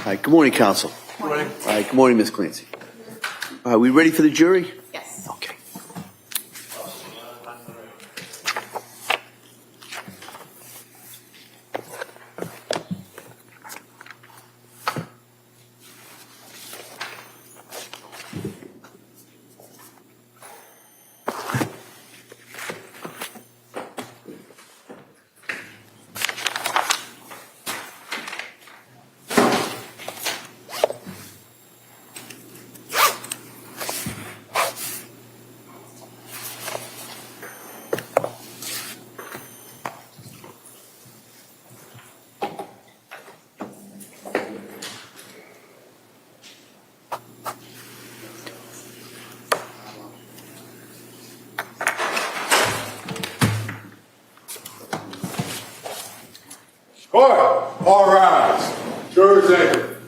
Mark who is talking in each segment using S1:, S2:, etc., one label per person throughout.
S1: All right, good morning, counsel.
S2: Good morning.
S1: All right, good morning, Ms. Clancy. Are we ready for the jury?
S2: Yes.
S1: Okay.
S3: Cora, all rise. Jurors enter.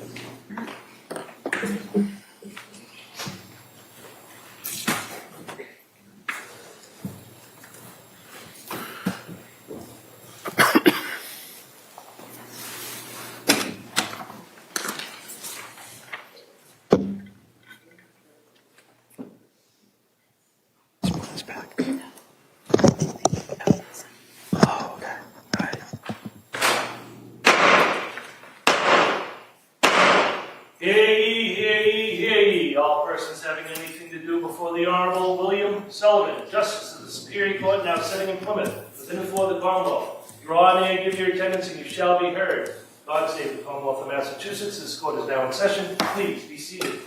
S1: This back. Oh, okay. All right.
S4: Hear ye, all persons having anything to do before the Honorable William Sullivan, Justice of the Superior Court, now sitting in Plymouth, within and for the Commonwealth. Draw near, give your attendance, and you shall be heard. God save the Commonwealth of Massachusetts. This court is now in session. Please be seated.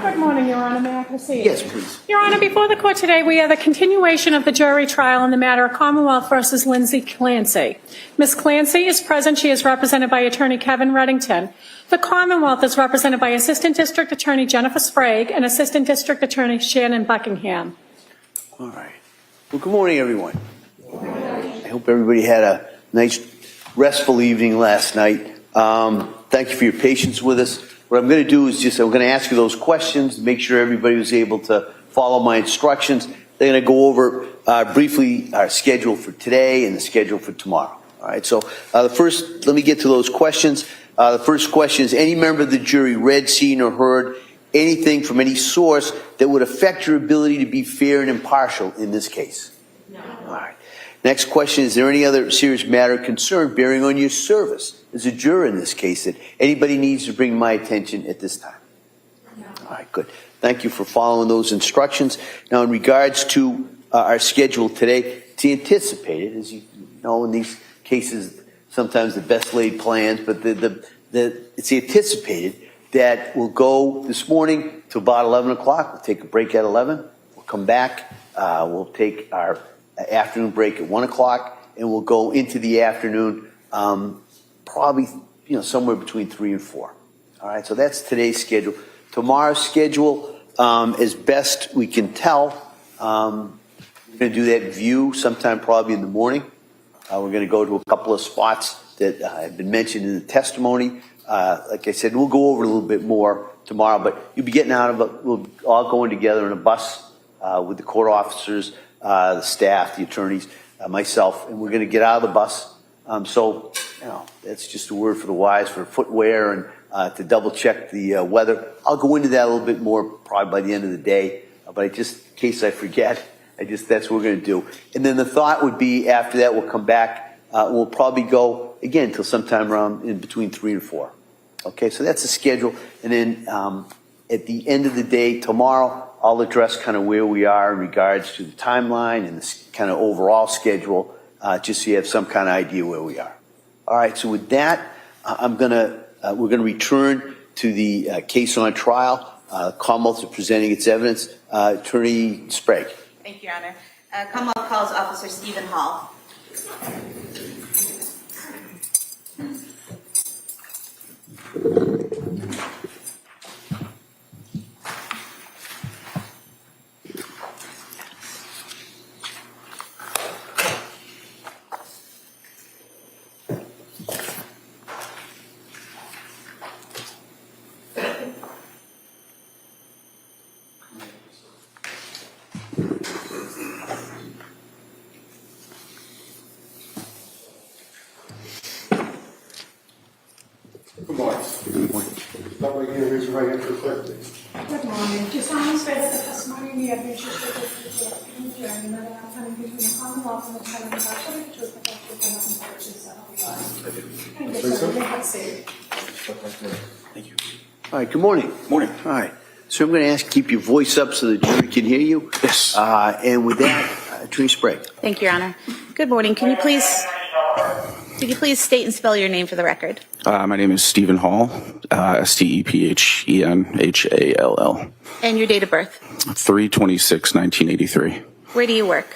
S5: Good morning, Your Honor. May I proceed?
S1: Yes, please.
S5: Your Honor, before the court today, we have the continuation of the jury trial in the matter of Commonwealth versus Lindsay Clancy. Ms. Clancy is present. She is represented by Attorney Kevin Reddington. The Commonwealth is represented by Assistant District Attorney Jennifer Sprague and Assistant District Attorney Shannon Buckingham.
S1: All right. Well, good morning, everyone. I hope everybody had a nice, restful evening last night. Thank you for your patience with us. What I'm going to do is I'm going to ask you those questions, make sure everybody was able to follow my instructions. They're going to go over briefly our schedule for today and the schedule for tomorrow. All right. So let me get to those questions. The first question is, any member of the jury read, seen, or heard anything from any source that would affect your ability to be fair and impartial in this case? No. All right. Next question, is there any other serious matter of concern bearing on your service as a juror in this case that anybody needs to bring to my attention at this time? No. All right, good. Thank you for following those instructions. Now, in regards to our schedule today, it's anticipated, as you know, in these cases, sometimes the best laid plans, but it's anticipated that we'll go this morning to about 11 o'clock. We'll take a break at 11. We'll come back. We'll take our afternoon break at 1 o'clock, and we'll go into the afternoon, probably somewhere between 3 and 4. All right, so that's today's schedule. Tomorrow's schedule, as best we can tell, we're going to do that view sometime probably in the morning. We're going to go to a couple of spots that have been mentioned in the testimony. Like I said, we'll go over a little bit more tomorrow, but you'll be getting out of it. We'll all going together in a bus with the court officers, the staff, the attorneys, myself, and we're going to get out of the bus. So, that's just a word for the wise for footwear and to double check the weather. I'll go into that a little bit more probably by the end of the day, but in case I forget, that's what we're going to do. And then the thought would be after that, we'll come back. We'll probably go again till sometime around in between 3 and 4. Okay, so that's the schedule. And then at the end of the day tomorrow, I'll address kind of where we are in regards to the timeline and this kind of overall schedule, just so you have some kind of idea where we are. All right, so with that, we're gonna return to the case on trial. Commonwealth is presenting its evidence. Attorney Sprague.
S2: Thank you, Your Honor. Commonwealth calls Officer Josephine Hall.
S3: Good morning. Start right here, raise your right hand to the clerk, please.
S5: Good morning. Do solemnly swear that the testimony in the evidence you shall give to the hearing and that the outcome between the Commonwealth and the Callan shall be the truth, the whole truth, and nothing but the truth, so help you God. Thank you, sir. May I see?
S1: Thank you. All right, good morning. Morning. All right. So I'm going to ask keep your voice up so the jury can hear you.
S6: Yes.
S1: And with that, Attorney Sprague.
S2: Thank you, Your Honor. Good morning. Could you please state and spell your name for the record?
S6: My name is Stephen Hall, Stephenhall.
S2: And your date of birth?
S6: 3/26/1983.
S2: Where do you work?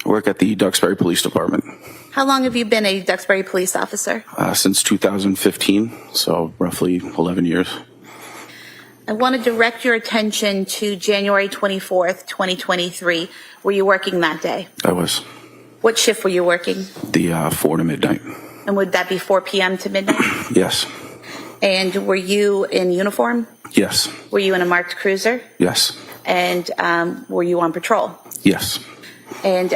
S6: I work at the Duxbury Police Department
S2: How long have you been a Duxbury police officer?
S6: since 2015, so roughly 11 years.
S2: I want to direct your attention to January 24th, 2023. Were you working that day?
S6: I was
S2: What shift were you working?
S6: the 4 to midnight.
S2: And would that be 4 p.m. to midnight?
S6: Yes.
S2: And were you in uniform?
S6: Yes.
S2: Were you in a marked cruiser?
S6: Yes.
S2: And were you on patrol?
S6: Yes.
S2: And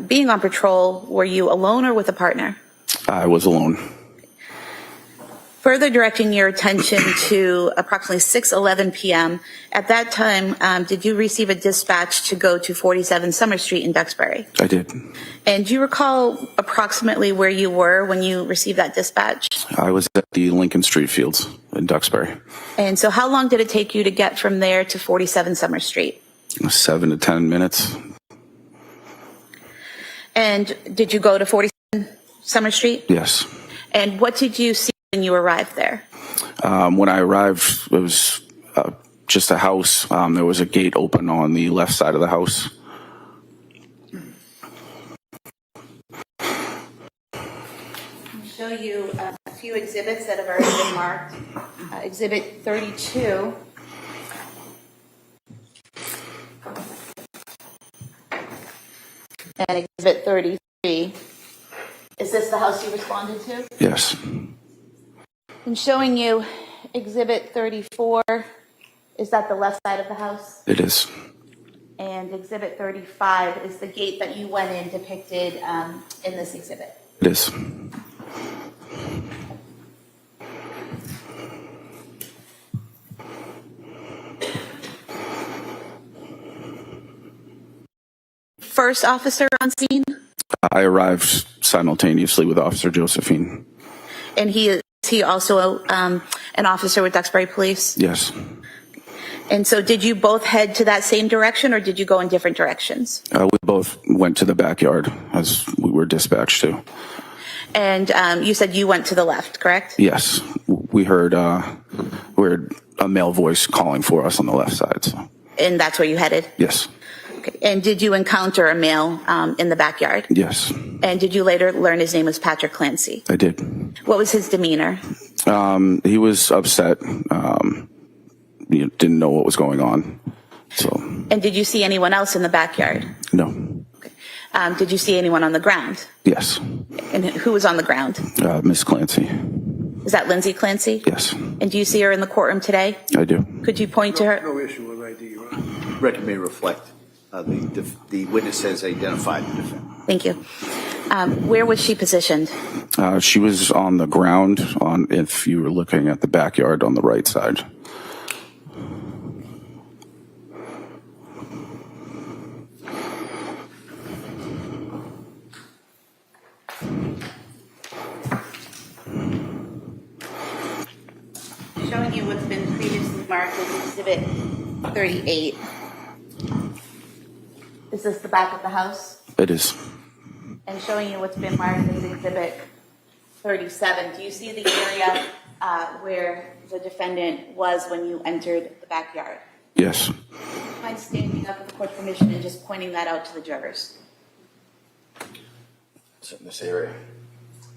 S2: being on patrol, were you alone or with a partner?
S6: I was alone.
S2: Further directing your attention to approximately 6:11 p.m. At that time, did you receive a dispatch to go to 47 Summer Street in Duxbury?
S6: I did.
S2: And do you recall approximately where you were when you received that dispatch?
S6: I was at the Lincoln Street Fields in Duxbury.
S2: And so how long did it take you to get from there to 47 Summer Street?
S6: 7 to 10 minutes.
S2: And did you go to 47 Summer Street?
S6: Yes.
S2: And what did you see when you arrived there?
S6: When I arrived, it was just a house. There was a gate open on the left side of the house.
S2: I'll show you a few exhibits that have already been marked. Exhibit 32. And exhibit 33. Is this the house you responded to?
S6: Yes.
S2: I'm showing you exhibit 34. Is that the left side of the house?
S6: It is.
S2: And exhibit 35 is the gate that you went in depicted in this exhibit.
S6: It is.
S2: First officer on scene?
S6: I arrived simultaneously with Officer Josephine.
S2: And is he also an officer with Duxbury Police?
S6: Yes.
S2: And so did you both head to that same direction or did you go in different directions?
S6: We both went to the backyard as we were dispatched to.
S2: And you said you went to the left, correct?
S6: Yes. We heard a male voice calling for us on the left side. So.
S2: And that's where you headed?
S6: Yes.
S2: Okay. And did you encounter a male in the backyard?
S6: Yes.
S2: And did you later learn his name was Patrick Clancy?
S6: I did.
S2: What was his demeanor?
S6: He was upset. Didn't know what was going on. So.
S2: And did you see anyone else in the backyard?
S6: No.
S2: Did you see anyone on the ground?
S6: Yes.
S2: And who was on the ground?
S6: Miss Clancy.
S2: Is that Lindsay Clancy?
S6: Yes.
S2: And do you see her in the courtroom today?
S6: I do.
S2: Could you point to her?
S1: No issue with ID, Your Honor. Record may reflect the witness has identified the defendant.
S2: Thank you. Where was she positioned?
S6: She was on the ground if you were looking at the backyard on the right side.
S2: Showing you what's been previously marked as Exhibit 38. Is this the back of the house?
S6: It is.
S2: And showing you what's been marked as Exhibit 37. Do you see the area where the defendant was when you entered the backyard?
S6: Yes.
S2: Do you mind standing up with the court's permission and just pointing that out to the jurors?
S6: It's in this area.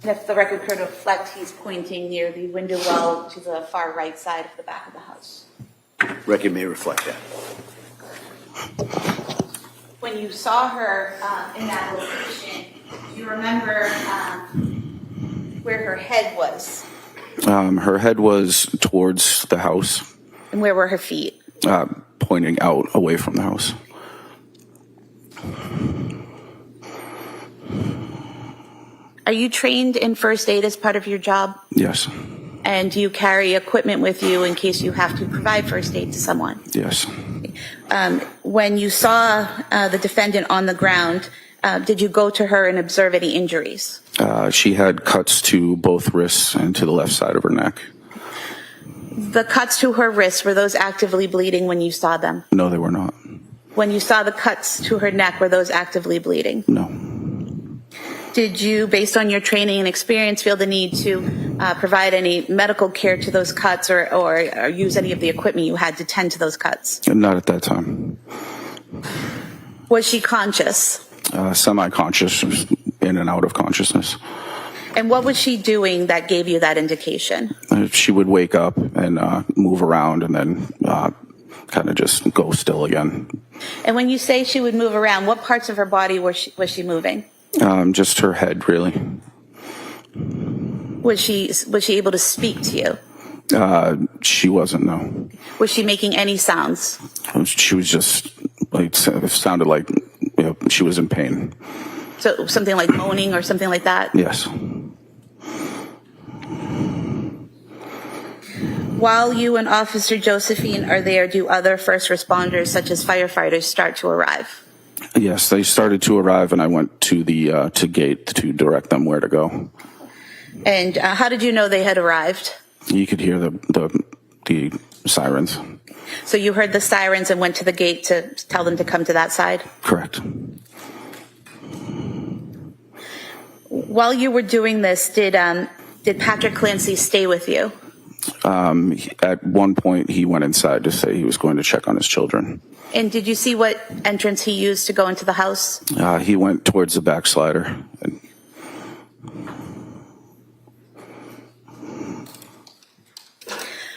S2: And if the record could reflect, he's pointing near the window well to the far right side of the back of the house.
S1: Record may reflect that.
S2: When you saw her in that location, do you remember where her head was?
S6: Her head was towards the house,
S2: And where were her feet?
S6: pointing out away from the house.
S2: Are you trained in first aid as part of your job?
S6: Yes.
S2: And do you carry equipment with you in case you have to provide first aid to someone?
S6: Yes.
S2: When you saw the defendant on the ground, did you go to her and observe any injuries?
S6: She had cuts to both wrists and to the left side of her neck.
S2: The cuts to her wrists, were those actively bleeding when you saw them?
S6: No, they were not.
S2: When you saw the cuts to her neck, were those actively bleeding?
S6: No.
S2: Did you, based on your training and experience, feel the need to provide any medical care to those cuts or use any of the equipment you had to tend to those cuts?
S6: Not at that time.
S2: Was she conscious?
S6: Semi-conscious, in and out of consciousness.
S2: And what was she doing that gave you that indication?
S6: She would wake up and move around and then kind of just go still again.
S2: And when you say she would move around, what parts of her body was she moving?
S6: Just her head, really.
S2: Was she able to speak to you?
S6: She wasn't, no.
S2: Was she making any sounds?
S6: She was just, like, it sounded like she was in pain.
S2: So something like moaning or something like that?
S6: Yes.
S2: While you and Officer Josephine are there, do other first responders, such as firefighters, start to arrive?
S6: Yes, they started to arrive, and I went to the gate to direct them where to go.
S2: And how did you know they had arrived?
S6: You could hear the sirens.
S2: So you heard the sirens and went to the gate to tell them to come to that side?
S6: Correct.
S2: While you were doing this, did Patrick Clancy stay with you?
S6: At one point, he went inside to say he was going to check on his children.
S2: And did you see what entrance he used to go into the house?
S6: He went towards the backslider.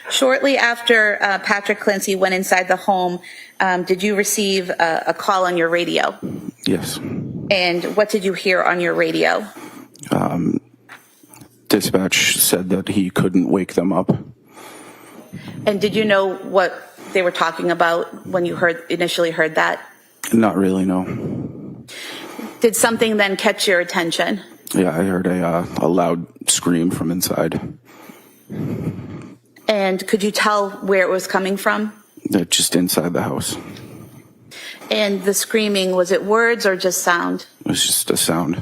S2: Shortly after Patrick Clancy went inside the home, did you receive a call on your radio?
S6: Yes.
S2: And what did you hear on your radio?
S6: Dispatch said that he couldn't wake them up.
S2: And did you know what they were talking about when you initially heard that?
S6: Not really, no.
S2: Did something then catch your attention?
S6: Yeah, I heard a loud scream from inside.
S2: And could you tell where it was coming from?
S6: Just inside the house.
S2: And the screaming, was it words or just sound?
S6: It was just a sound.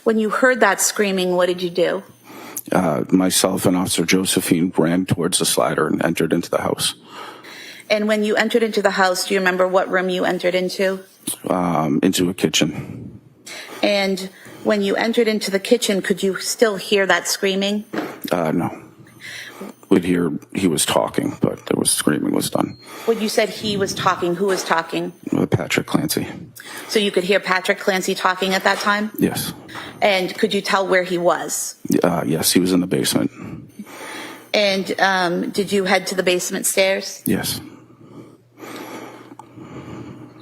S2: When you heard that screaming, what did you do?
S6: Myself and Officer Josephine ran towards the slider and entered into the house.
S2: And when you entered into the house, do you remember what room you entered into?
S6: Into a kitchen.
S2: And when you entered into the kitchen, could you still hear that screaming?
S6: No. We'd hear he was talking, but there was screaming was done.
S2: When you said he was talking, who was talking?
S6: Patrick Clancy.
S2: So you could hear Patrick Clancy talking at that time?
S6: Yes.
S2: And could you tell where he was?
S6: Yes, he was in the basement.
S2: And did you head to the basement stairs?
S6: Yes.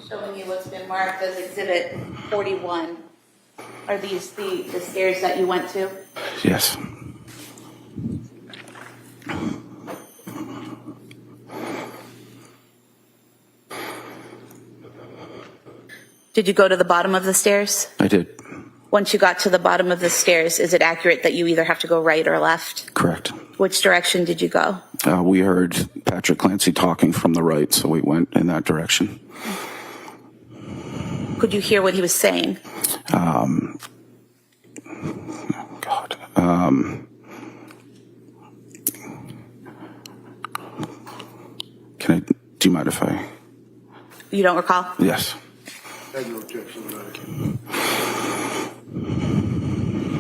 S2: Showing you what's been marked as Exhibit 41. Are these the stairs that you went to?
S6: Yes.
S2: Did you go to the bottom of the stairs?
S6: I did.
S2: Once you got to the bottom of the stairs, is it accurate that you either have to go right or left?
S6: Correct.
S2: Which direction did you go?
S6: We heard Patrick Clancy talking from the right, so we went in that direction.
S2: Could you hear what he was saying?
S6: Do you mind if I?
S2: You don't recall?
S6: Yes.
S3: I have no objection to that.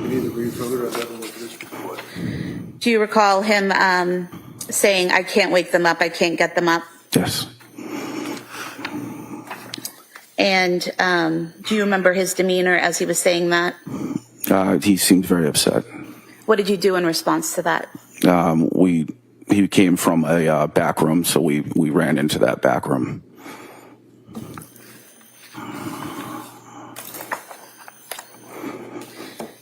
S3: You need to read further. I haven't looked at this before.
S2: Do you recall him saying, I can't wake them up, I can't get them up?
S6: Yes.
S2: And do you remember his demeanor as he was saying that?
S6: He seemed very upset.
S2: What did you do in response to that?
S6: He came from a back room, so we ran into that back room.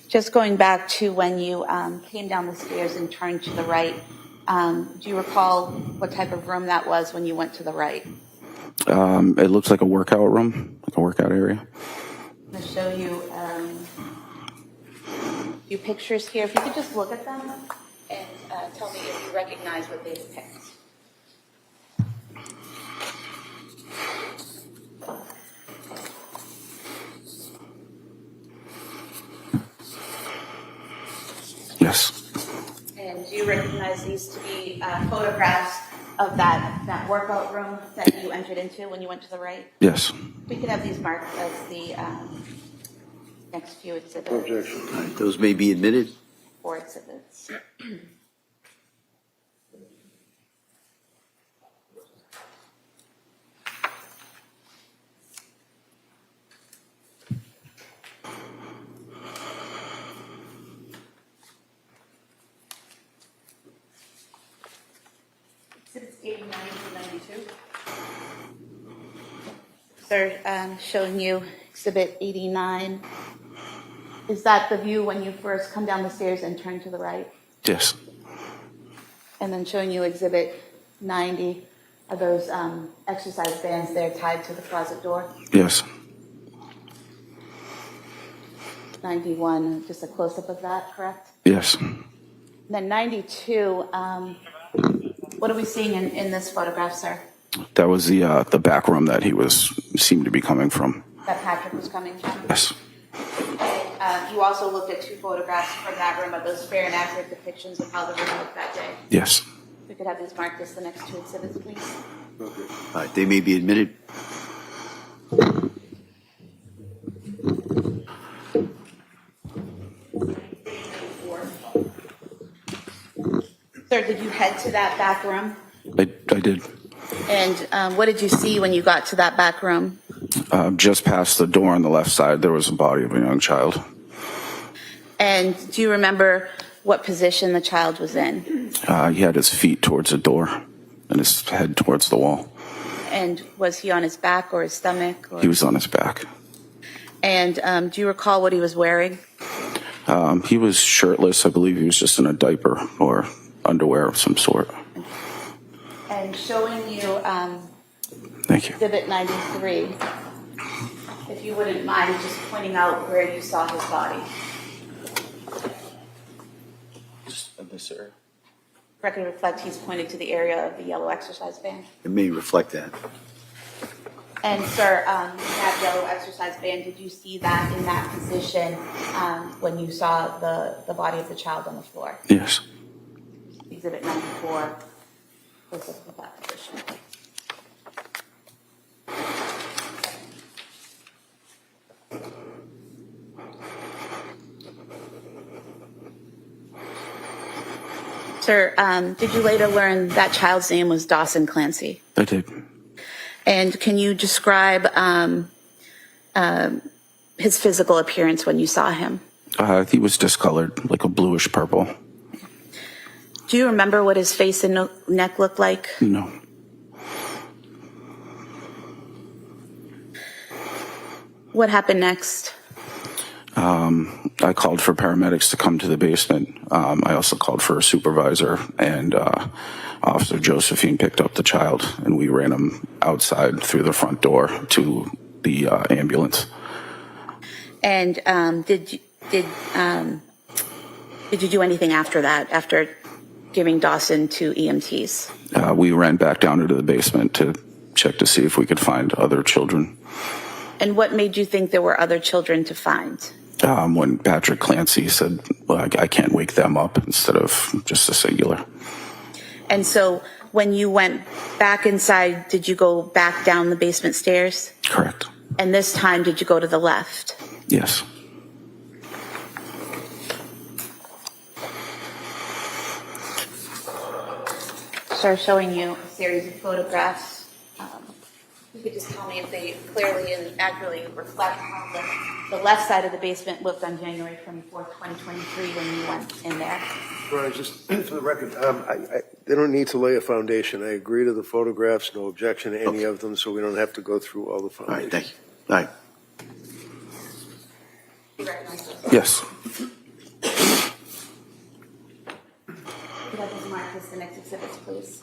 S2: Just going back to when you came down the stairs and turned to the right, do you recall what type of room that was when you went to the right?
S6: It looks like a workout room, like a workout area.
S2: I'm going to show you a few pictures here. If you could just look at them. And tell me if you recognize what they depict.
S6: Yes.
S2: And do you recognize these to be photographs of that workout room that you entered into when you went to the right?
S6: Yes.
S2: We could have these marked as the next few exhibits.
S3: Objection.
S1: All right, those may be admitted.
S2: 4 exhibits. Exhibits 89 to 92. Sir, showing you exhibit 89. Is that the view when you first come down the stairs and turn to the right?
S6: Yes.
S2: And then showing you exhibit 90, are those exercise bands there tied to the closet door?
S6: Yes.
S2: 91, just a close-up of that, correct?
S6: Yes.
S2: Then 92, what are we seeing in this photograph, sir?
S6: That was the back room that he seemed to be coming from.
S2: That Patrick was coming from?
S6: Yes.
S2: You also looked at 2 photographs from that room. Are those fair and accurate depictions of how the room looked that day?
S6: Yes.
S2: We could have these marked as the next 2 exhibits, please.
S1: All right, they may be admitted.
S2: Sir, did you head to that back room?
S6: I did.
S2: And what did you see when you got to that back room?
S6: Just past the door on the left side, there was a body of a young child.
S2: And do you remember what position the child was in?
S6: He had his feet towards the door and his head towards the wall.
S2: And was he on his back or his stomach? Or...
S6: He was on his back.
S2: And do you recall what he was wearing?
S6: He was shirtless. I believe he was just in a diaper or underwear of some sort.
S2: And showing you
S6: Thank you.
S2: exhibit 93, if you wouldn't mind just pointing out where you saw his body.
S6: This area.
S2: Record reflect he's pointing to the area of the yellow exercise band.
S1: It may reflect that.
S2: And sir, that yellow exercise band, did you see that in that position when you saw the body of the child on the floor?
S6: Yes.
S2: Exhibit 94 was with that position. Sir, did you later learn that child's name was Dawson Clancy?
S6: I did.
S2: And can you describe his physical appearance when you saw him?
S6: He was discolored, like a bluish purple.
S2: Do you remember what his face and neck looked like?
S6: No.
S2: What happened next?
S6: I called for paramedics to come to the basement. I also called for a supervisor, and Officer Josephine picked up the child, and we ran him outside through the front door to the ambulance.
S2: And did you do anything after that, after giving Dawson to EMTs?
S6: We ran back down into the basement to check to see if we could find other children.
S2: And what made you think there were other children to find?
S6: When Patrick Clancy said, well, I can't wake them up, instead of just a singular.
S2: And so when you went back inside, did you go back down the basement stairs?
S6: Correct.
S2: And this time, did you go to the left?
S6: Yes.
S2: Sir, showing you a series of photographs. You could just tell me if they clearly and accurately reflect how the left side of the basement looked on January 24th, 2023 when you went in there.
S3: Right, just for the record, they don't need to lay a foundation. I agree to the photographs, no objection to any of them, so we don't have to go through all the
S1: All right,
S3: foundations.
S1: thank you. All right.
S2: You recognize those?
S6: Yes.
S2: Could I just mark this the next exhibits, please?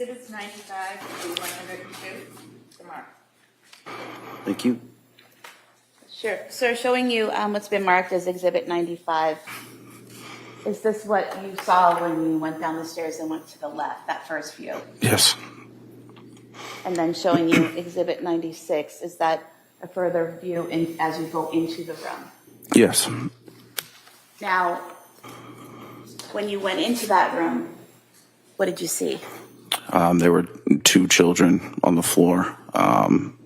S2: Exhibits 95 to 102. The mark.
S1: Thank you.
S2: Sure. Sir, showing you what's been marked as Exhibit 95. Is this what you saw when you went down the stairs and went to the left, that first view?
S6: Yes.
S2: And then showing you Exhibit 96, is that a further view as you go into the room?
S6: Yes.
S2: Now, when you went into that room, what did you see?
S6: There were two children on the floor,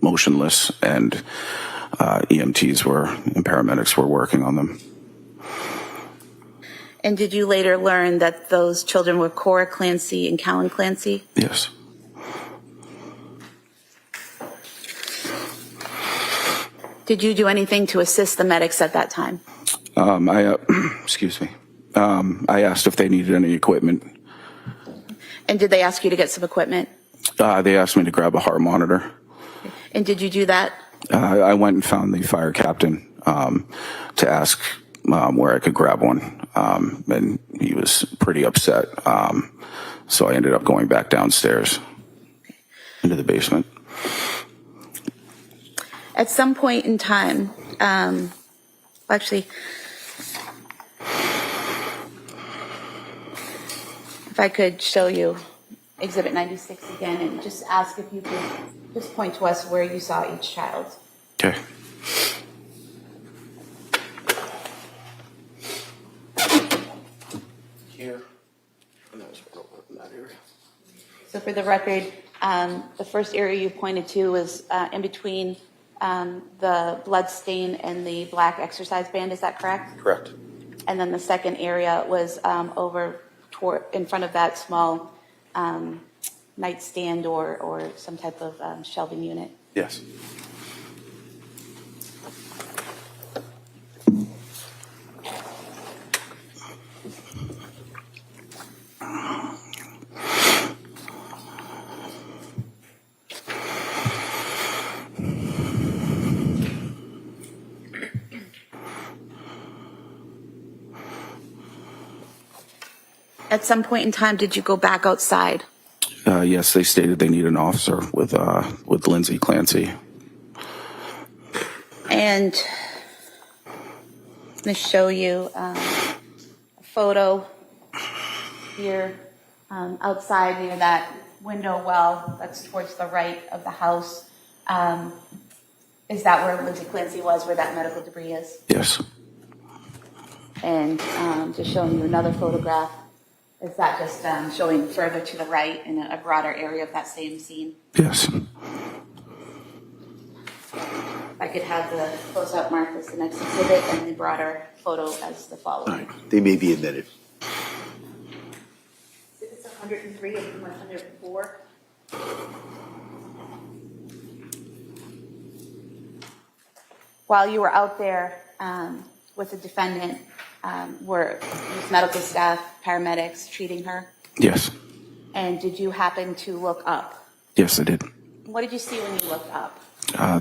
S6: motionless, and EMTs and paramedics were working on them.
S2: And did you later learn that those children were Cora Clancy and Callan Clancy?
S6: Yes.
S2: Did you do anything to assist the medics at that time?
S6: Excuse me. I asked if they needed any equipment.
S2: And did they ask you to get some equipment?
S6: They asked me to grab a heart monitor.
S2: And did you do that?
S6: I went and found the fire captain to ask where I could grab one, and he was pretty upset. So I ended up going back downstairs into the basement.
S2: At some point in time, actually, if I could show you Exhibit 96 again and just ask if you could just point to us where you saw each child.
S6: Okay.
S3: Here. And that was in that area.
S2: So for the record, the first area you pointed to was in between the blood stain and the black exercise band, is that correct?
S6: Correct.
S2: And then the second area was over in front of that small nightstand or some type of shelving unit.
S6: Yes.
S2: At some point in time, did you go back outside?
S6: Yes, they stated they need an officer with Lindsay Clancy.
S2: And I'm going to show you a photo here outside near that window well that's towards the right of the house. Is that where Lindsay Clancy was, where that medical debris is?
S6: Yes.
S2: And just showing you another photograph. Is that just showing further to the right in a broader area of that same scene?
S6: Yes.
S2: If I could have the close-up mark as the next exhibit and the broader photo as the
S1: All
S2: following.
S1: right, they may be admitted.
S2: Exhibits 103 and 104. While you were out there with the defendant, were medical staff, paramedics treating her?
S6: Yes.
S2: And did you happen to look up?
S6: Yes, I did.
S2: What did you see when you looked up?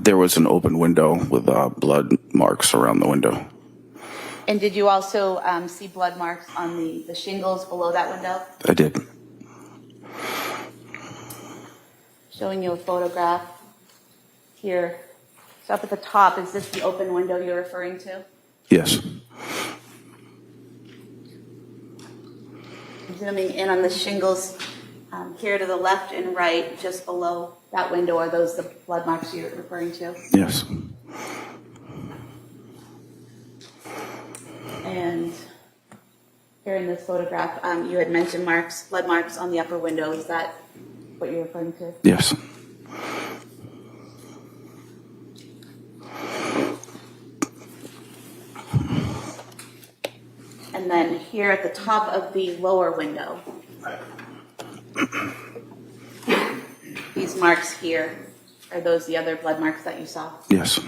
S6: There was an open window with blood marks around the window.
S2: And did you also see blood marks on the shingles below that window?
S6: I did.
S2: Showing you a photograph here. So up at the top, is this the open window you're referring to?
S6: Yes.
S2: Zooming in on the shingles here to the left and right, just below that window, are those the blood marks you're referring to?
S6: Yes.
S2: And here in this photograph, you had mentioned blood marks on the upper window. Is that what you're referring to?
S6: Yes.
S2: And then here at the top of the lower window, these marks here, are those the other blood marks that you saw?
S6: Yes.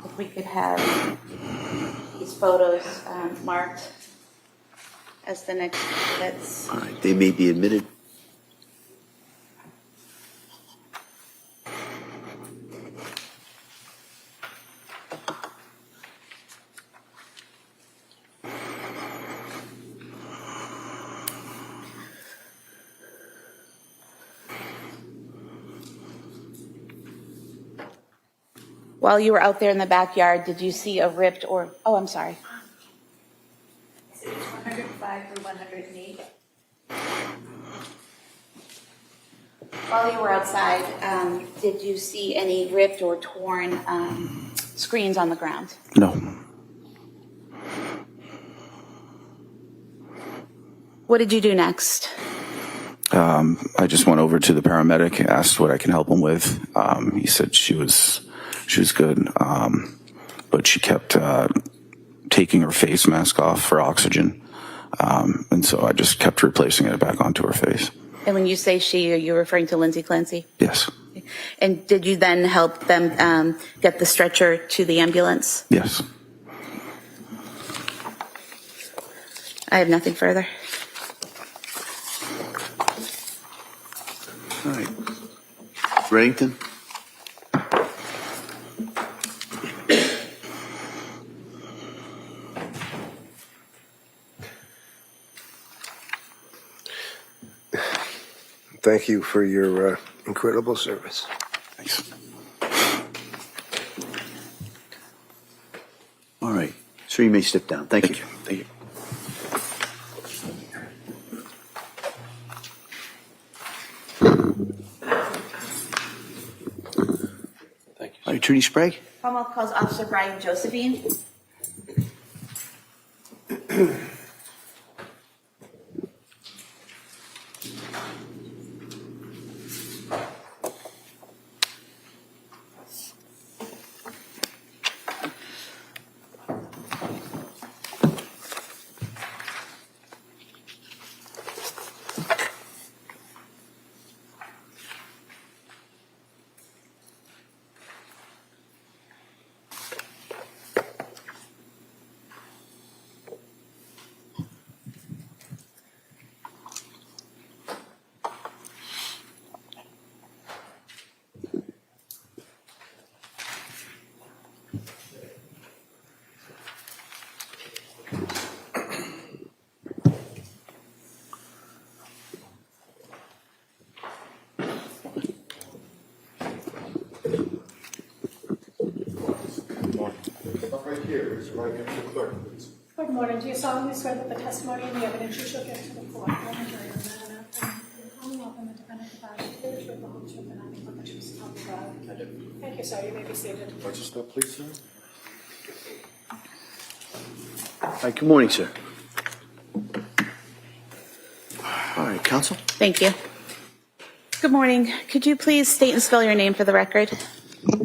S2: If we could have these photos marked as the next exhibits.
S1: All right, they may be admitted.
S2: While you were out there in the backyard, did you see a ripped or, oh, I'm sorry. It's 105 through 108. While you were outside, did you see any ripped or torn screens on the ground?
S6: No.
S2: What did you do next?
S6: I just went over to the paramedic, asked what I can help him with. He said she was good, but she kept taking her face mask off for oxygen, and so I just kept replacing it back onto her face.
S2: And when you say she, are you referring to Lindsay Clancy?
S6: Yes.
S2: And did you then help them get the stretcher to the ambulance?
S6: Yes.
S2: I have nothing further.
S1: All right. Reddington?
S3: Thank you for your incredible service.
S6: Thanks.
S1: All right. Sir, you may step down. Thank you.
S6: Thank you.
S1: All right, Attorney Sprague?
S2: Commonwealth calls Officer Josephine.
S3: Right here, raise your right hand to the clerk, please.
S5: Good morning. Do you solemnly swear that the testimony and the evidence you shall give to the court will be true, and that the Commonwealth and the defendant provide the truth, the whole truth, and nothing but the truth, so help you God? I do. Thank you, sir. You may be seated.
S3: Register, please, sir.
S1: All right, good morning, sir. All right, counsel?
S2: Thank you. Good morning. Could you please state and spell your name for the record?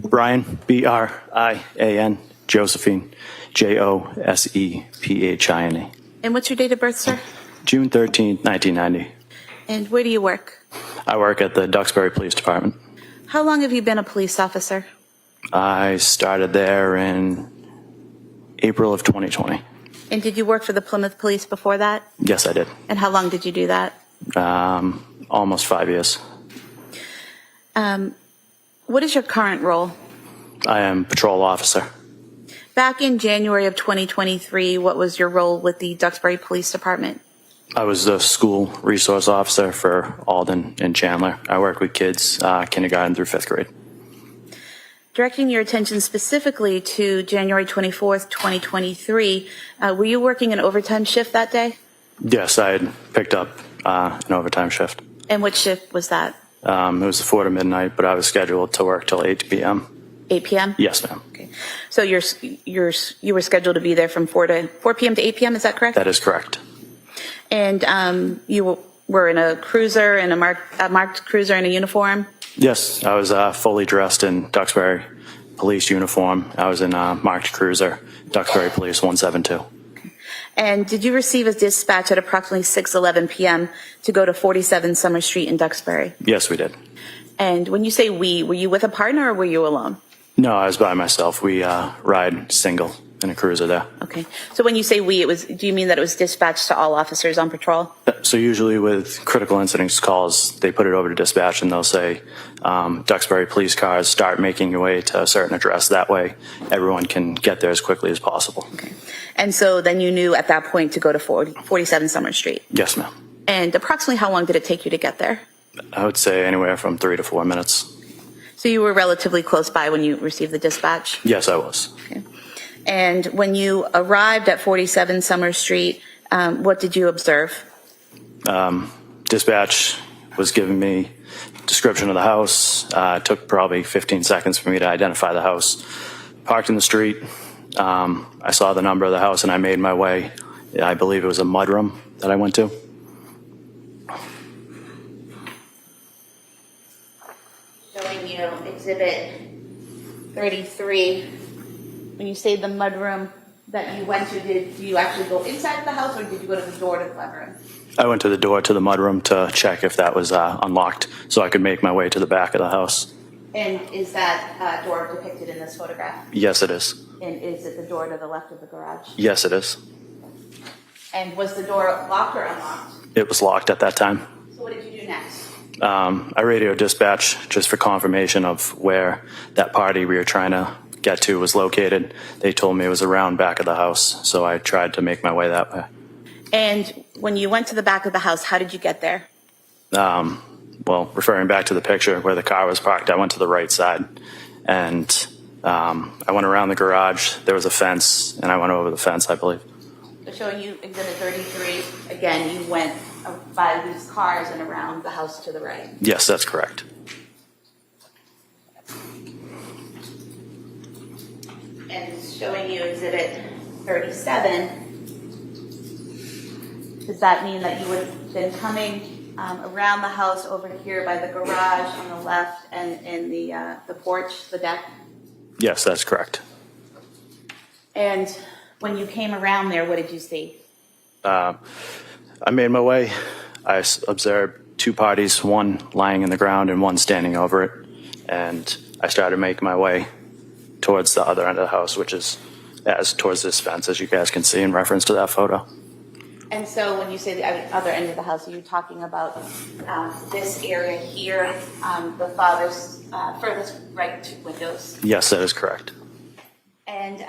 S7: Brian, B-R-I-A-N, Josephine, Josephine.
S2: And what's your date of birth, sir?
S7: June 13, 1990.
S2: And where do you work?
S7: I work at the Duxbury Police Department.
S2: How long have you been a police officer?
S7: I started there in April of 2020.
S2: And did you work for the Plymouth Police before that?
S7: Yes, I did.
S2: And how long did you do that?
S7: Almost 5 years.
S2: What is your current role?
S7: I am patrol officer.
S2: Back in January of 2023, what was your role with the Duxbury Police Department?
S7: I was the school resource officer for Alden and Chandler. I work with kids kindergarten through 5th grade.
S2: Directing your attention specifically to January 24th, 2023, were you working an overtime shift that day?
S7: Yes, I had picked up an overtime shift.
S2: And what shift was that?
S7: It was 4 to midnight, but I was scheduled to work till 8 p.m.
S2: 8 p.m.?
S7: Yes, ma'am.
S2: Okay. So you were scheduled to be there from 4 p.m. to 8 p.m., is that correct?
S7: That is correct.
S2: And you were in a cruiser, in a marked cruiser in a uniform?
S7: Yes, I was fully dressed in Duxbury Police uniform. I was in a marked cruiser, Duxbury Police 172.
S2: And did you receive a dispatch at approximately 6:11 p.m. to go to 47 Summer Street in Duxbury?
S7: Yes, we did.
S2: And when you say we, were you with a partner or were you alone?
S7: No, I was by myself. We ride single in a cruiser there.
S2: Okay. So when you say we, do you mean that it was dispatched to all officers on patrol?
S7: So usually with critical incidents calls, they put it over to dispatch and they'll say, Duxbury police cars, start making your way to a certain address. That way everyone can get there as quickly as possible.
S2: Okay. And so then you knew at that point to go to 47 Summer Street?
S7: Yes, ma'am.
S2: And approximately how long did it take you to get there?
S7: I would say anywhere from 3 to 4 minutes.
S2: So you were relatively close by when you received the dispatch?
S7: Yes, I was.
S2: Okay. And when you arrived at 47 Summer Street, what did you observe?
S7: Dispatch was giving me description of the house. It took probably 15 seconds for me to identify the house. Parked in the street. I saw the number of the house and I made my way. I believe it was a mudroom that I went to.
S2: Showing you Exhibit 33. When you say the mudroom that you went to, did you actually go inside of the house, or did you go to the door to the mudroom?
S7: I went to the door to the mudroom to check if that was unlocked so I could make my way to the back of the house.
S2: And is that door depicted in this photograph?
S7: Yes, it is.
S2: And is it the door to the left of the garage?
S7: Yes, it is.
S2: And was the door locked or unlocked?
S7: It was locked at that time.
S2: So what did you do next?
S7: I radioed dispatch just for confirmation of where that party we were trying to get to was located. They told me it was around back of the house, so I tried to make my way that way.
S2: And when you went to the back of the house, how did you get there?
S7: Well, referring back to the picture where the car was parked, I went to the right side, and I went around the garage. There was a fence, and I went over the fence, I believe.
S2: So showing you Exhibit 33, again, you went by these cars and around the house to the right.
S7: Yes, that's correct.
S2: And showing you Exhibit 37, does that mean that you would have been coming around the house over here by the garage on the left and in the porch, the deck?
S7: Yes, that's correct.
S2: And when you came around there, what did you see?
S7: I made my way. I observed two parties, one lying in the ground and one standing over it. And I started making my way towards the other end of the house, which is towards this fence, as you guys can see in reference to that photo.
S2: And so when you say the other end of the house, are you talking about this area here, the father's furthest right two windows?
S7: Yes, that is correct.
S2: And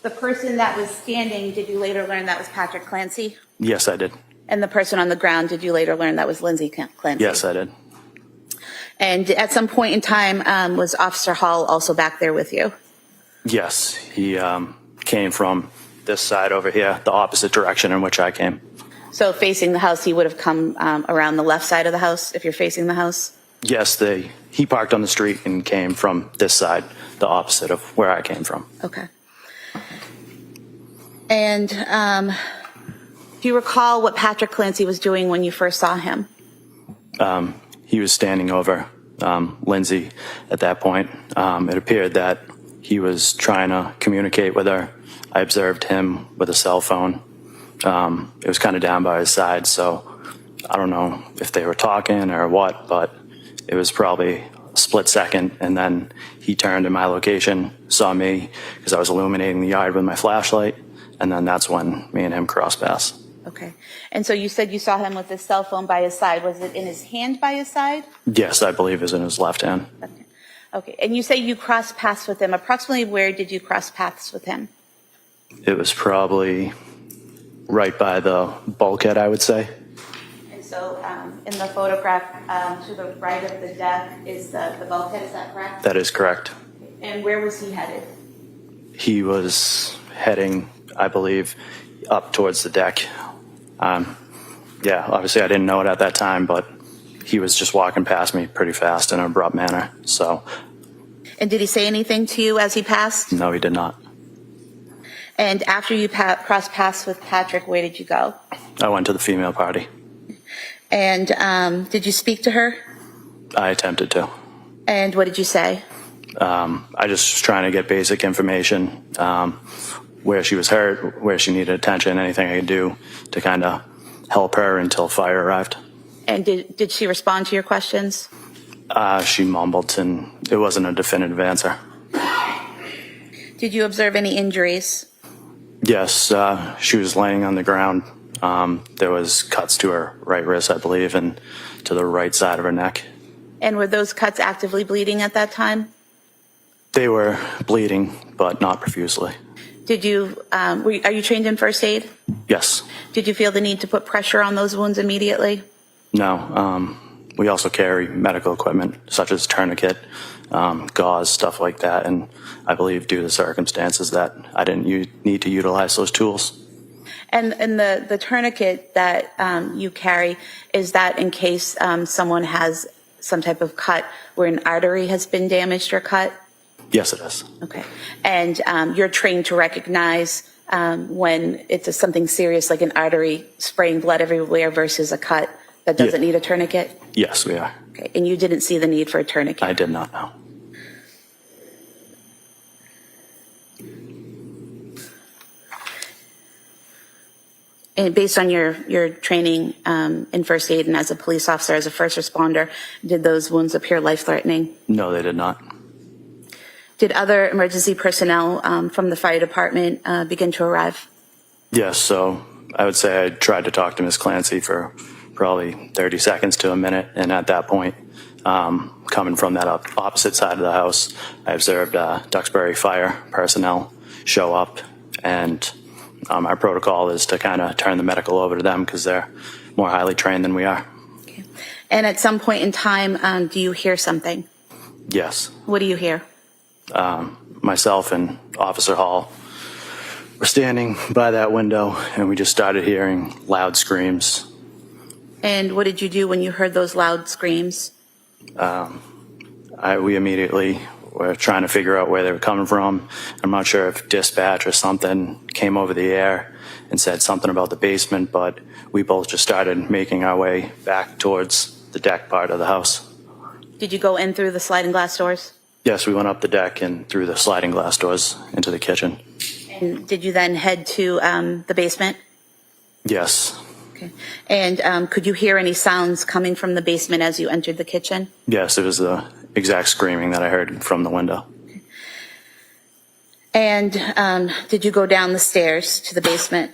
S2: the person that was standing, did you later learn that was Patrick Clancy?
S7: Yes, I did.
S2: And the person on the ground, did you later learn that was Lindsay Clancy?
S7: Yes, I did.
S2: And at some point in time, was Officer Hall also back there with you?
S7: Yes, he came from this side over here, the opposite direction in which I came.
S2: So facing the house, he would have come around the left side of the house if you're facing the house?
S7: Yes, he parked on the street and came from this side, the opposite of where I came from.
S2: Okay. And do you recall what Patrick Clancy was doing when you first saw him?
S7: He was standing over Lindsay at that point. It appeared that he was trying to communicate with her. I observed him with a cell phone. It was kind of down by his side, so I don't know if they were talking or what, but it was probably a split second, and then he turned in my location, saw me because I was illuminating the yard with my flashlight, and then that's when me and him crossed paths.
S2: Okay. And so you said you saw him with his cell phone by his side. Was it in his hand by his side?
S7: Yes, I believe it was in his left hand.
S2: Okay. Okay. And you say you crossed paths with him. Approximately where did you cross paths with him?
S7: It was probably right by the bulkhead, I would say.
S2: And so in the photograph to the right of the deck is the bulkhead, is that correct?
S7: That is correct.
S2: And where was he headed?
S7: He was heading, I believe, up towards the deck. Yeah, obviously I didn't know it at that time, but he was just walking past me pretty fast in an abrupt manner. So.
S2: And did he say anything to you as he passed?
S7: No, he did not.
S2: And after you crossed paths with Patrick, where did you go?
S7: I went to the female party.
S2: And did you speak to her?
S7: I attempted to.
S2: And what did you say?
S7: I just was trying to get basic information, where she was hurt, where she needed attention, anything I could do to kind of help her until fire arrived.
S2: And did she respond to your questions?
S7: She mumbled, and it wasn't a definitive answer.
S2: Did you observe any injuries?
S7: Yes, she was laying on the ground. There was cuts to her right wrist, I believe, and to the right side of her neck.
S2: And were those cuts actively bleeding at that time?
S7: They were bleeding, but not profusely.
S2: Did you, are you trained in first aid?
S7: Yes.
S2: Did you feel the need to put pressure on those wounds immediately?
S7: No. we also carry medical equipment such as tourniquet, gauze, stuff like that. And I believe due to circumstances that I didn't need to utilize those tools.
S2: And the tourniquet that you carry, is that in case someone has some type of cut where an artery has been damaged or cut?
S7: Yes, it is.
S2: Okay. And you're trained to recognize when it's something serious like an artery spraying blood everywhere versus a cut that doesn't need a tourniquet?
S7: Yes, we are.
S2: Okay. And you didn't see the need for a tourniquet?
S7: I did not know.
S2: And based on your training in first aid and as a police officer, as a first responder, did those wounds appear life-threatening?
S7: No, they did not.
S2: Did other emergency personnel from the fire department begin to arrive?
S7: Yes, so I would say I tried to talk to Ms. Clancy for probably 30 seconds to a minute, and at that point, coming from that opposite side of the house, I observed Duxbury fire personnel show up, and our protocol is to kind of turn the medical over to them because they're more highly trained than we are.
S2: Okay. And at some point in time, do you hear something?
S7: Yes.
S2: What do you hear?
S7: Myself and Officer Hall were standing by that window, and we just started hearing loud screams.
S2: And what did you do when you heard those loud screams?
S7: We immediately were trying to figure out where they were coming from. I'm not sure if dispatch or something came over the air and said something about the basement, but we both just started making our way back towards the deck part of the house.
S2: Did you go in through the sliding glass doors?
S7: Yes, we went up the deck and through the sliding glass doors into the kitchen.
S2: And did you then head to the basement?
S7: Yes.
S2: Okay. And could you hear any sounds coming from the basement as you entered the kitchen?
S7: Yes, it was the exact screaming that I heard from the window.
S2: And did you go down the stairs to the basement?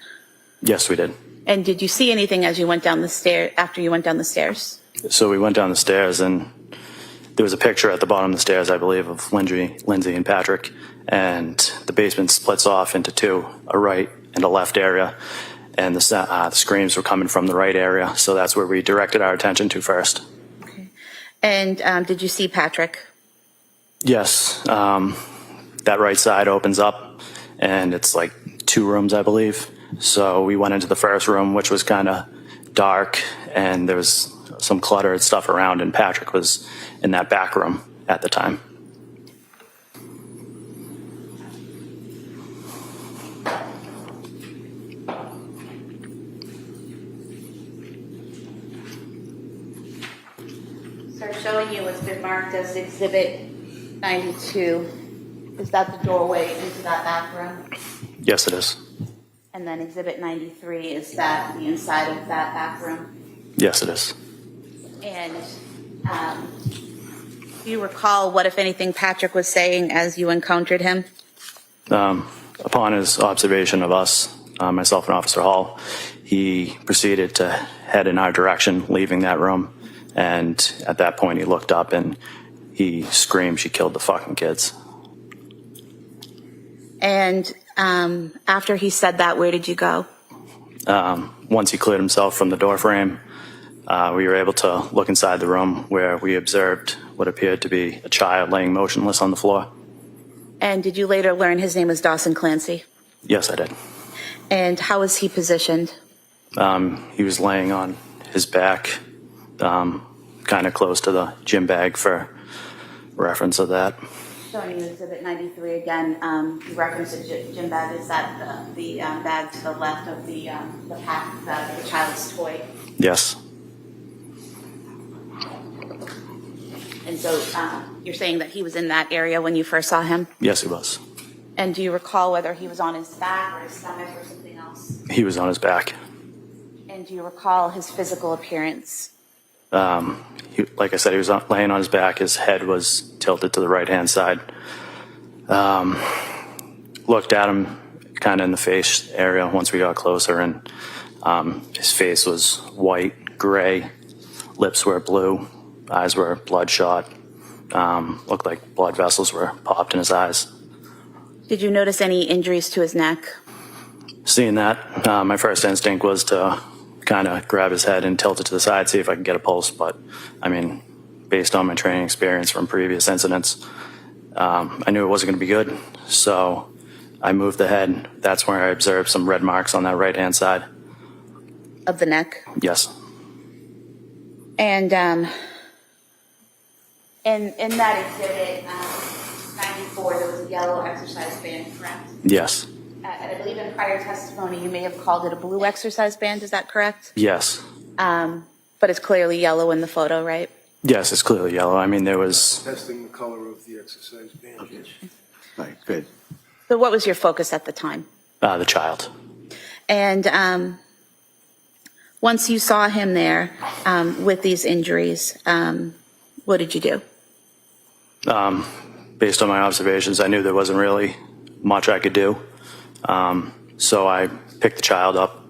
S7: Yes, we did.
S2: And did you see anything as you went down the stair after you went down the stairs?
S7: So we went down the stairs, and there was a picture at the bottom of the stairs, I believe, of Lindsay and Patrick, and the basement splits off into two, a right and a left area, and the screams were coming from the right area, so that's where we directed our attention to first.
S2: Okay. And did you see Patrick?
S7: Yes. That right side opens up, and it's like 2 rooms, I believe. So we went into the first room, which was kind of dark, and there was some cluttered stuff around, and Patrick was in that back room at the time.
S2: Sir, showing you what's been marked as Exhibit 92. Is that the doorway into that back room?
S7: Yes, it is.
S2: And then Exhibit 93, is that the inside of that back room?
S7: Yes, it is.
S2: And do you recall what, if anything, Patrick was saying as you encountered him?
S7: Upon his observation of us, myself and Officer Hall, he proceeded to head in our direction, leaving that room. And at that point, he looked up and he screamed, "She killed the fucking kids."
S2: And after he said that, where did you go?
S7: Once he cleared himself from the door frame, we were able to look inside the room where we observed what appeared to be a child laying motionless on the floor.
S2: And did you later learn his name was Dawson Clancy?
S7: Yes, I did.
S2: And how was he positioned?
S7: He was laying on his back, kind of close to the gym bag for reference of that.
S2: Showing you Exhibit 93 again, you referenced a gym bag. Is that the bag to the left of the pack, the child's toy?
S7: Yes.
S2: And so you're saying that he was in that area when you first saw him?
S7: Yes, he was.
S2: And do you recall whether he was on his back or his stomach or something else?
S7: He was on his back.
S2: And do you recall his physical appearance?
S7: Like I said, he was laying on his back. His head was tilted to the right-hand side. Looked at him kind of in the face area once we got closer, and his face was white, gray, lips were blue, eyes were bloodshot, looked like blood vessels were popped in his eyes.
S2: Did you notice any injuries to his neck?
S7: Seeing that, my first instinct was to kind of grab his head and tilt it to the side, see if I could get a pulse. But I mean, based on my training experience from previous incidents, I knew it wasn't going to be good. So I moved the head. That's where I observed some red marks on that right-hand side.
S2: Of the neck?
S7: Yes.
S2: And in that exhibit, 94, there was a yellow exercise band, correct?
S7: Yes.
S2: And I believe in prior testimony, you may have called it a blue exercise band, is that correct?
S7: Yes.
S2: But it's clearly yellow in the photo, right?
S7: Yes, it's clearly yellow. I mean, there was...
S3: Testing the color of the exercise band.
S1: All right, good.
S2: So what was your focus at the time?
S7: the child.
S2: And once you saw him there with these injuries, what did you do?
S7: Based on my observations, I knew there wasn't really much I could do. So I picked the child up,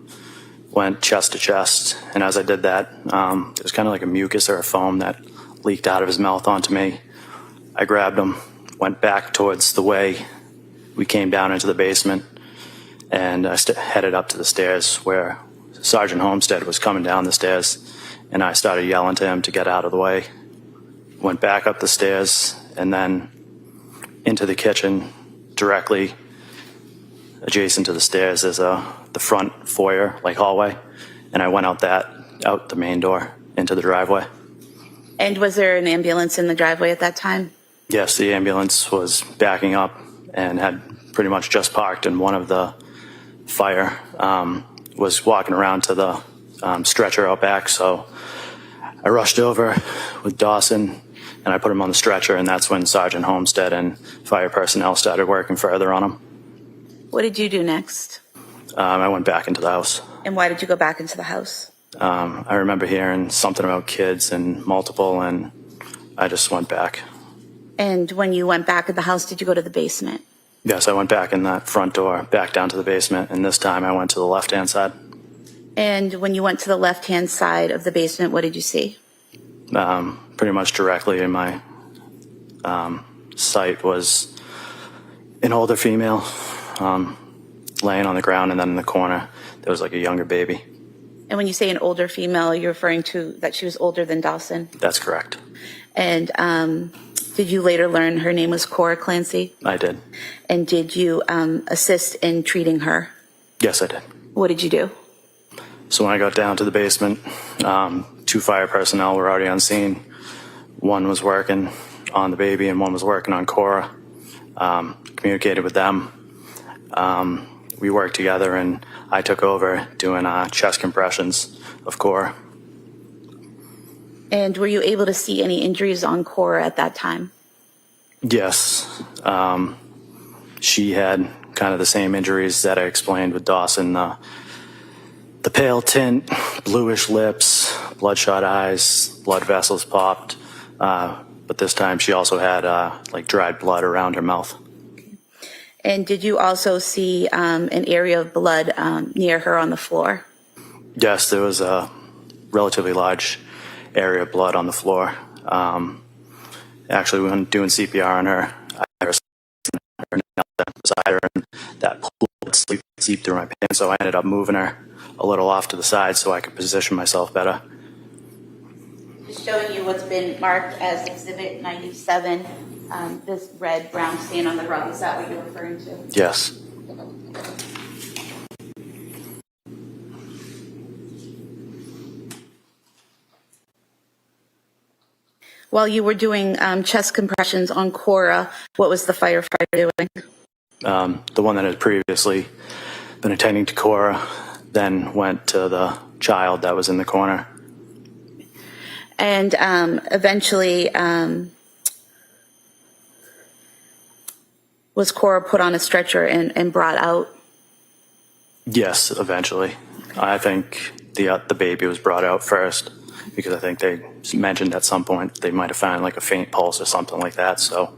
S7: went chest to chest, and as I did that, it was kind of like a mucus or a foam that leaked out of his mouth onto me. I grabbed him, went back towards the way we came down into the basement, and I headed up to the stairs where Sergeant Homestead was coming down the stairs, and I started yelling to him to get out of the way. Went back up the stairs and then into the kitchen directly adjacent to the stairs. There's the front foyer, like hallway, and I went out the main door into the driveway.
S2: And was there an ambulance in the driveway at that time?
S7: Yes, the ambulance was backing up and had pretty much just parked, and one of the fire was walking around to the stretcher out back. So I rushed over with Dawson and I put him on the stretcher, and that's when Sergeant Homestead and fire personnel started working further on him.
S2: What did you do next?
S7: I went back into the house.
S2: And why did you go back into the house?
S7: I remember hearing something about kids and multiple, and I just went back.
S2: And when you went back in the house, did you go to the basement?
S7: Yes, I went back in that front door, back down to the basement, and this time I went to the left-hand side.
S2: And when you went to the left-hand side of the basement, what did you see?
S7: Pretty much directly in my sight was an older female laying on the ground, and then in the corner there was like a younger baby.
S2: And when you say an older female, you're referring to that she was older than Dawson?
S7: That's correct.
S2: And did you later learn her name was Cora Clancy?
S7: I did.
S2: And did you assist in treating her?
S7: Yes, I did.
S2: What did you do?
S7: So when I got down to the basement, 2 fire personnel were already on scene. One was working on the baby and one was working on Cora. Communicated with them. We worked together, and I took over doing chest compressions of Cora.
S2: And were you able to see any injuries on Cora at that time?
S7: Yes. She had kind of the same injuries that I explained with Dawson. The pale tint, bluish lips, bloodshot eyes, blood vessels popped. But this time she also had like dried blood around her mouth.
S2: And did you also see an area of blood near her on the floor?
S7: Yes, there was a relatively large area of blood on the floor. Actually, when doing CPR on her, I was beside her, and that pool would seep through my pants, so I ended up moving her a little off to the side so I could position myself better.
S2: Just showing you what's been marked as Exhibit 97, this red-brown stain on the rug. Is that what you're referring to?
S7: Yes.
S2: While you were doing chest compressions on Cora, what was the firefighter doing?
S7: The one that had previously been attending to Cora then went to the child that was in the corner.
S2: And eventually, was Cora put on a stretcher and brought out?
S7: Yes, eventually. I think the baby was brought out first, because I think they mentioned at some point they might have found like a faint pulse or something like that. So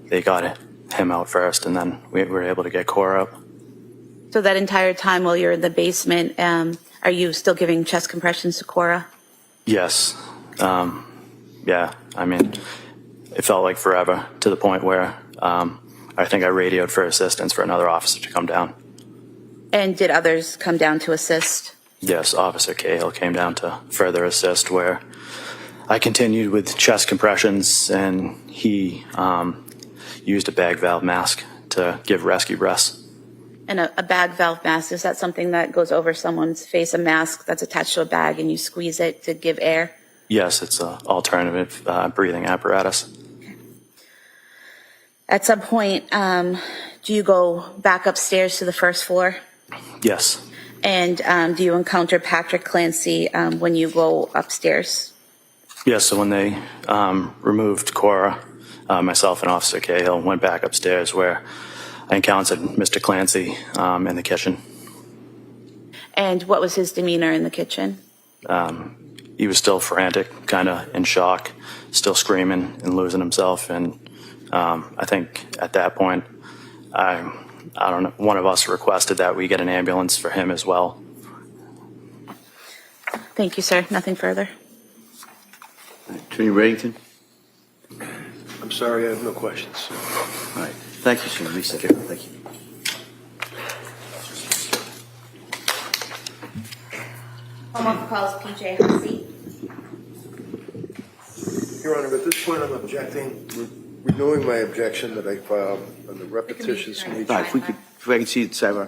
S7: they got him out first, and then we were able to get Cora up.
S2: So that entire time while you're in the basement, are you still giving chest compressions to Cora?
S7: Yes. Yeah. I mean, it felt like forever, to the point where I think I radioed for assistance for another officer to come down.
S2: And did others come down to assist?
S7: Yes, Officer Cahill came down to further assist, where I continued with chest compressions, and he used a bag valve mask to give rescue breaths.
S2: And a bag valve mask, is that something that goes over someone's face, a mask that's attached to a bag and you squeeze it to give air?
S7: Yes, it's an alternative breathing apparatus.
S2: At some point, do you go back upstairs to the first floor?
S7: Yes.
S2: And do you encounter Patrick Clancy when you go upstairs?
S7: Yes, so when they removed Cora, myself and Officer Cahill went back upstairs, where I encountered Mr. Clancy in the kitchen.
S2: And what was his demeanor in the kitchen?
S7: He was still frantic, kind of in shock, still screaming and losing himself. And I think at that point, I don't know, one of us requested that we get an ambulance for him as well.
S2: Thank you, sir. Nothing further.
S1: Attorney Reddington?
S3: I'm sorry, I have no questions.
S1: All right. Thank you, sir. Lisa. Thank you.
S2: Commonwealth calls PJ Hussey.
S3: Your Honor, at this point, I'm objecting, renewing my objection that I filed on the repetitions.
S2: All right,
S1: All right, if I can see it, sidebar.